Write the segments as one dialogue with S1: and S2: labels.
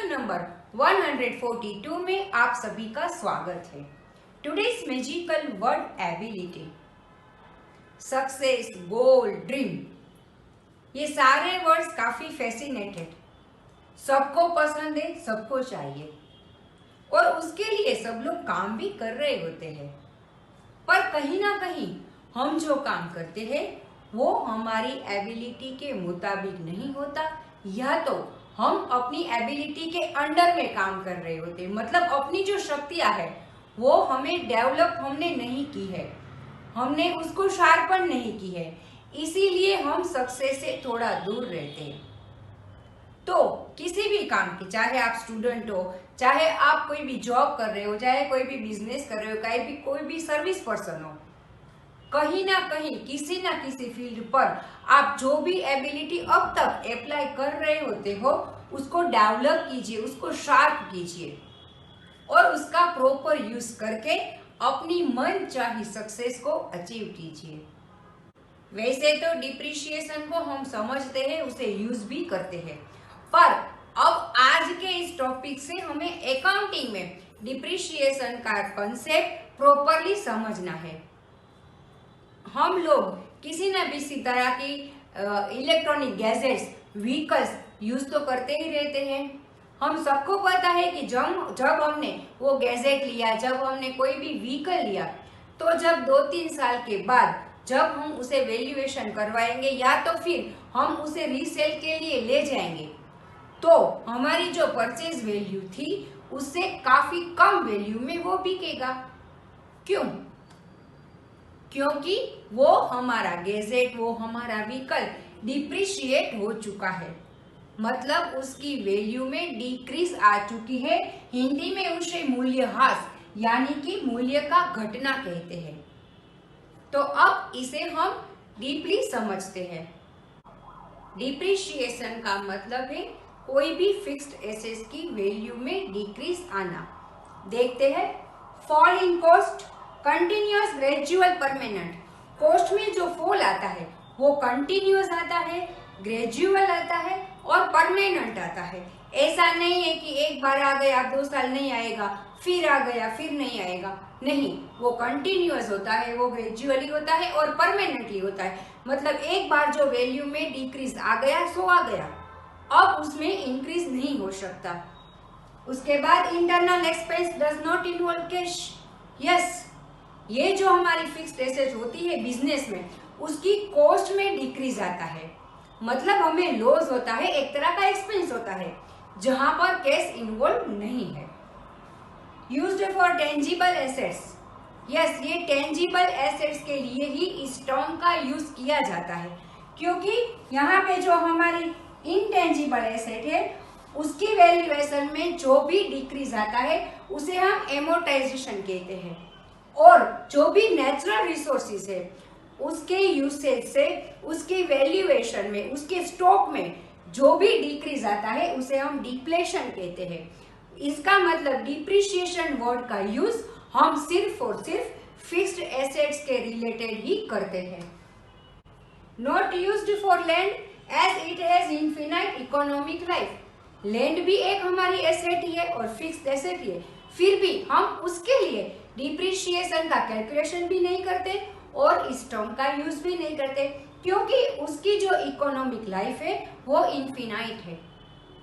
S1: Video number 142 में आप सभी का स्वागत है। Today's magical word ability, success, goal, dream, ये सारे वर्ड्स काफी फैसिनेटेड, सबको पसंद है, सबको चाहिए और उसके लिए सब लोग काम भी कर रहे होते हैं। पर कहीं ना कहीं हम जो काम करते हैं वो हमारी एबिलिटी के मुताबिक नहीं होता, या तो हम अपनी एबिलिटी के अंडर में काम कर रहे होते, मतलब अपनी जो शक्तियां है वो हमें डेवलप हमने नहीं की है, हमने उसको शार्पन नहीं की है, इसीलिए हम सक्सेस से थोड़ा दूर रहते हैं। तो किसी भी काम की, चाहे आप स्टूडेंट हो, चाहे आप कोई भी जॉब कर रहे हो, चाहे कोई भी बिजनेस कर रहे हो, चाहे भी कोई भी सर्विस पर्सन हो, कहीं ना कहीं किसी ना किसी फील्ड पर आप जो भी एबिलिटी अब तक अप्लाई कर रहे होते हो उसको डेवलप कीजिए, उसको शार्प कीजिए और उसका प्रॉपर यूज करके अपनी मन चाही सक्सेस को अचीव कीजिए। वैसे तो डिप्रिशिएशन को हम समझते हैं, उसे यूज भी करते हैं, पर अब आज के इस टॉपिक से हमें अकाउंटिंग में डिप्रिशिएशन का कंसेप्ट प्रॉपरली समझना है। हम लोग किसी न किसी तरह की इलेक्ट्रॉनिक गैजेट्स, व्हीकल्स यूज तो करते ही रहते हैं। हम सबको पता है कि जब हमने वो गैजेट लिया, जब हमने कोई भी व्हीकल लिया, तो जब 2-3 साल के बाद जब हम उसे वैल्यूएशन करवाएंगे या तो फिर हम उसे रीसेल के लिए ले जाएंगे, तो हमारी जो परचेज वैल्यू थी उससे काफी कम वैल्यू में वो बिकेगा। क्यों? क्योंकि वो हमारा गैजेट, वो हमारा व्हीकल डिप्रिशिएट हो चुका है, मतलब उसकी वैल्यू में डिक्रीज आ चुकी है। हिंदी में उसे मूल्यह्रास यानी कि मूल्य का घटना कहते हैं। तो अब इसे हम डीपली समझते हैं। डिप्रिशिएशन का मतलब है कोई भी फिक्स्ड एसेट्स की वैल्यू में डिक्रीज आना। देखते हैं, fall in cost, continuous, gradual, permanent. Cost में जो फॉल आता है वो कंटिन्यूअस आता है, ग्रेजुअल आता है और परमानेंट आता है। ऐसा नहीं है कि एक बार आ गया 2 साल नहीं आएगा, फिर आ गया फिर नहीं आएगा, नहीं, वो कंटिन्यूअस होता है, वो ग्रेजुअली होता है और परमानेंटली होता है। मतलब एक बार जो वैल्यू में डिक्रीज आ गया सो आ गया, अब उसमें इंक्रीज नहीं हो सकता। उसके बाद internal expense does not involve cash. Yes, ये जो हमारी फिक्स्ड एसेट होती है बिजनेस में, उसकी कॉस्ट में डिक्रीज आता है, मतलब हमें लॉस होता है, एक तरह का एक्सपेंस होता है जहां पर कैश इन्वॉल्व नहीं है। Used for tangible assets. Yes, ये टेंजिबल एसेट्स के लिए ही इस टर्म का यूज किया जाता है, क्योंकि यहाँ पे जो हमारी इनटेंजिबल एसेट है उसकी वैल्यूएशन में जो भी डिक्रीज आता है उसे हम एमोर्टाइजेशन कहते हैं, और जो भी नेचुरल रिसोर्सेज है उसके यूसेज से उसकी वैल्यूएशन में, उसके स्टॉक में जो भी डिक्रीज आता है उसे हम डिप्लेशन कहते हैं। इसका मतलब डिप्रिशिएशन वर्ड का यूज हम सिर्फ और सिर्फ फिक्स्ड एसेट्स के रिलेटेड ही करते हैं। Not used for land as it has infinite economic life. Land भी एक हमारी एसेट ही है और फिक्स्ड एसेट ही है, फिर भी हम उसके लिए डिप्रिशिएशन का कैलकुलेशन भी नहीं करते और इस टर्म का यूज भी नहीं करते, क्योंकि उसकी जो इकोनॉमिक लाइफ है वो इनफिनाइट है।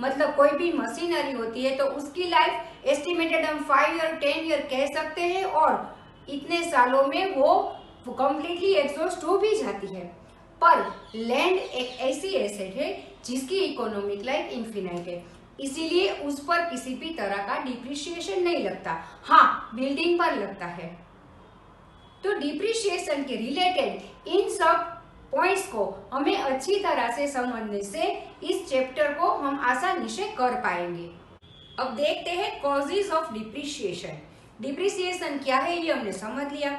S1: मतलब कोई भी मशीनरी होती है तो उसकी लाइफ एस्टिमेटेड हम 5 ईयर 10 ईयर कह सकते हैं और इतने सालों में वो कंप्लीटली एग्जॉस्ट हो भी जाती है। पर लैंड एक ऐसी एसेट है जिसकी इकोनॉमिक लाइफ इनफिनाइट है, इसीलिए उस पर किसी भी तरह का डिप्रिशिएशन नहीं लगता। हाँ, बिल्डिंग पर लगता है। तो डिप्रिशिएशन के रिलेटेड इन सब पॉइंट्स को हमें अच्छी तरह से समझने से इस चैप्टर को हम आसानी से कर पाएंगे। अब देखते हैं कॉजेज ऑफ डिप्रिशिएशन। डिप्रिशिएशन क्या है ये हमने समझ लिया,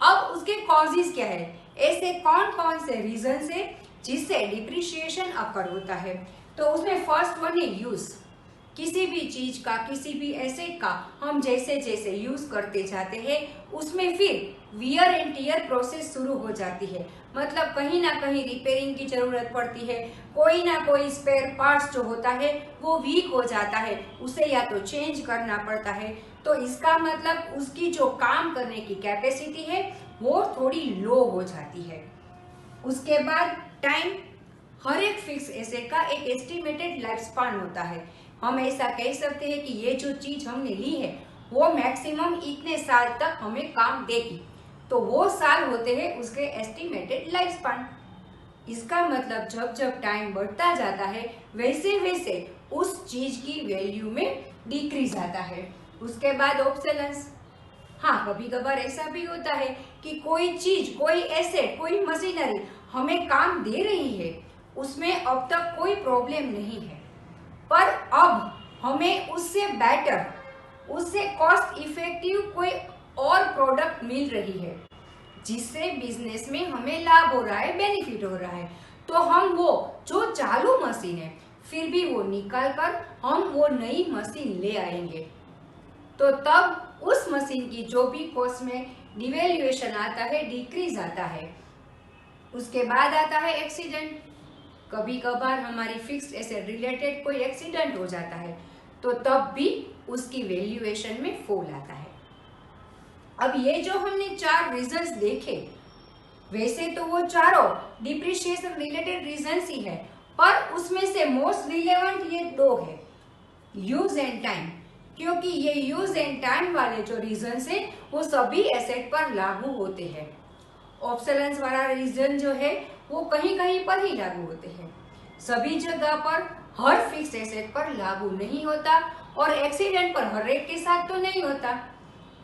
S1: अब उसके कॉजेज क्या है, ऐसे कौन कौन से रीजन है जिससे डिप्रिशिएशन अकर होता है। तो उसमें फर्स्ट वन है यूज, किसी भी चीज का, किसी भी एसेट का हम जैसे जैसे यूज करते जाते हैं उसमें फिर वियर एंड टियर प्रोसेस शुरू हो जाती है। मतलब कहीं ना कहीं रिपेयरिंग की जरूरत पड़ती है, कोई ना कोई स्पेयर पार्ट्स जो होता है वो वीक हो जाता है, उसे या तो चेंज करना पड़ता है। तो इसका मतलब उसकी जो काम करने की कैपेसिटी है वो थोड़ी लो हो जाती है। उसके बाद टाइम, हर एक फिक्स एसेट का एक एस्टिमेटेड लाइफ स्पान होता है। हम ऐसा कह सकते हैं कि ये जो चीज हमने ली है वो मैक्सिमम इतने साल तक हमें काम देगी, तो वो साल होते हैं उसके एस्टिमेटेड लाइफ स्पान। इसका मतलब जब जब टाइम बढ़ता जाता है वैसे वैसे उस चीज की वैल्यू में डिक्रीज आता है। उसके बाद ऑब्सोलेंस। हाँ, कभी कभार ऐसा भी होता है कि कोई चीज, कोई एसेट, कोई मशीनरी हमें काम दे रही है, उसमें अब तक कोई प्रॉब्लम नहीं है, पर अब हमें उससे बेटर, उससे कॉस्ट इफेक्टिव कोई और प्रोडक्ट मिल रही है जिससे बिजनेस में हमें लाभ हो रहा है, बेनिफिट हो रहा है, तो हम वो जो चालू मशीन है फिर भी वो निकाल कर हम वो नई मशीन ले आएंगे। तो तब उस मशीन की जो भी कॉस्ट में डिवेल्युएशन आता है, डिक्रीज आता है। उसके बाद आता है एक्सीडेंट। कभी कभार हमारी फिक्स्ड एसेट रिलेटेड कोई एक्सीडेंट हो जाता है तो तब भी उसकी वैल्यूएशन में फॉल आता है। अब ये जो हमने 4 रीजंस देखे, वैसे तो वो चारों डिप्रिशिएशन रिलेटेड रीजंस ही है, पर उसमें से मोस्ट रिलेवेंट ये 2 है, यूज एंड टाइम। क्योंकि ये यूज एंड टाइम वाले जो रीजंस है वो सभी एसेट पर लागू होते हैं। ऑब्सोलेंस वाला रीजन जो है वो कहीं कहीं पर ही लागू होते हैं, सभी जगह पर हर फिक्स एसेट पर लागू नहीं होता और एक्सीडेंट पर हर एक के साथ तो नहीं होता।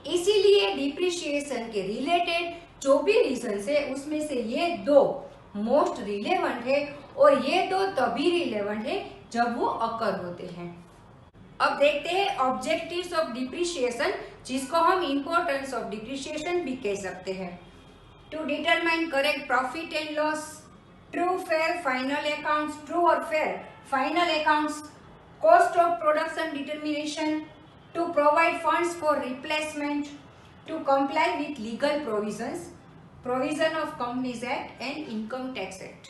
S1: इसीलिए डिप्रिशिएशन के रिलेटेड जो भी रीजन है उसमें से ये 2 मोस्ट रिलेवेंट है और ये 2 तभी रिलेवेंट है जब वो अकर होते हैं। अब देखते हैं ऑब्जेक्टिव्स ऑफ डिप्रिशिएशन, जिसको हम इंपॉर्टेंस ऑफ डिप्रिशिएशन भी कह सकते हैं। To determine correct profit and loss, true fair final accounts, true और fair final accounts, cost of production determination, to provide funds for replacement, to comply with legal provisions, provision of Companies Act and Income Tax Act।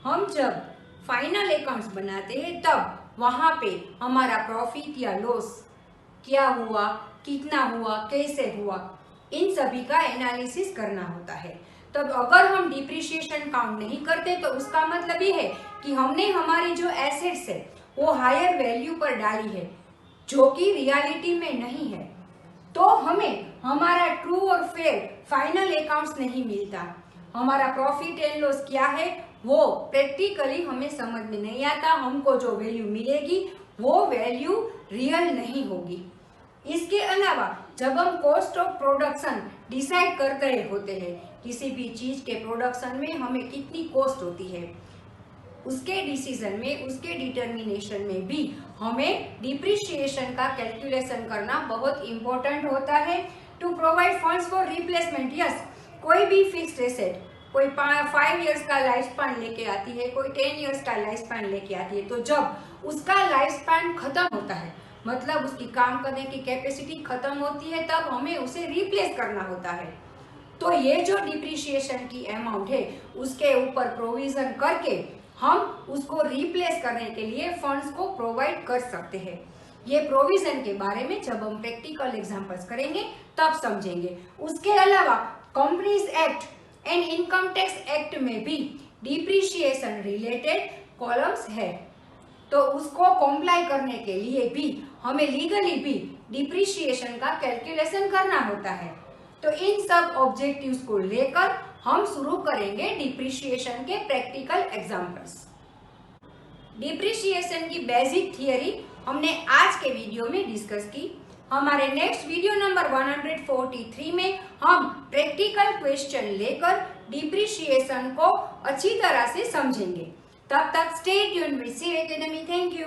S1: हम जब final accounts बनाते हैं तब वहां पे हमारा profit या लॉस क्या हुआ, कितना हुआ, कैसे हुआ, इन सभी का एनालिसिस करना होता है। तब अगर हम डिप्रिशिएशन काउंट नहीं करते तो उसका मतलब ये है कि हमने हमारी जो एसेट्स है वो हायर वैल्यू पर डाली है जो कि रियलिटी में नहीं है, तो हमें हमारा ट्रू और फेयर फाइनल अकाउंट्स नहीं मिलता। हमारा प्रॉफिट एंड लॉस क्या है वो प्रैक्टिकली हमें समझ में नहीं आता, हमको जो वैल्यू मिलेगी वो वैल्यू रियल नहीं होगी। इसके अलावा जब हम कॉस्ट ऑफ प्रोडक्शन डिसाइड करते होते हैं, किसी भी चीज के प्रोडक्शन में हमें कितनी कॉस्ट होती है, उसके डिसीजन में, उसके डिटर्मिनेशन में भी हमें डिप्रिशिएशन का कैलकुलेशन करना बहुत इंपॉर्टेंट होता है। To provide funds for replacement, yes, कोई भी फिक्स्ड एसेट कोई 5 इयर्स का लाइफ स्पैन लेके आती है, कोई 10 इयर्स का लाइफ स्पैन लेके आती है, तो जब उसका लाइफ स्पैन खत्म होता है, मतलब उसकी काम करने की कैपेसिटी खत्म होती है, तब हमें उसे रिप्लेस करना होता है। तो ये जो डिप्रिशिएशन की अमाउंट है उसके ऊपर प्रोविजन करके हम उसको रिप्लेस करने के लिए फंड्स को प्रोवाइड कर सकते हैं। ये प्रोविजन के बारे में जब हम प्रैक्टिकल एग्जांपल्स करेंगे तब समझेंगे। उसके अलावा companies act and income tax act में भी डिप्रिशिएशन रिलेटेड कॉलम्स है, तो उसको कॉम्प्लाई करने के लिए भी हमें लीगली भी डिप्रिशिएशन का कैलकुलेशन करना होता है। तो इन सब ऑब्जेक्टिव्स को लेकर हम शुरू करेंगे डिप्रिशिएशन के प्रैक्टिकल एग्जांपल्स। डिप्रिशिएशन की बेसिक थियरी हमने आज के वीडियो में डिस्कस की। हमारे नेक्स्ट वीडियो नंबर 143 में हम प्रैक्टिकल क्वेश्चन लेकर डिप्रिशिएशन को अच्छी तरह से समझेंगे। तब तक stay tuned with Siv Academy. Thank you.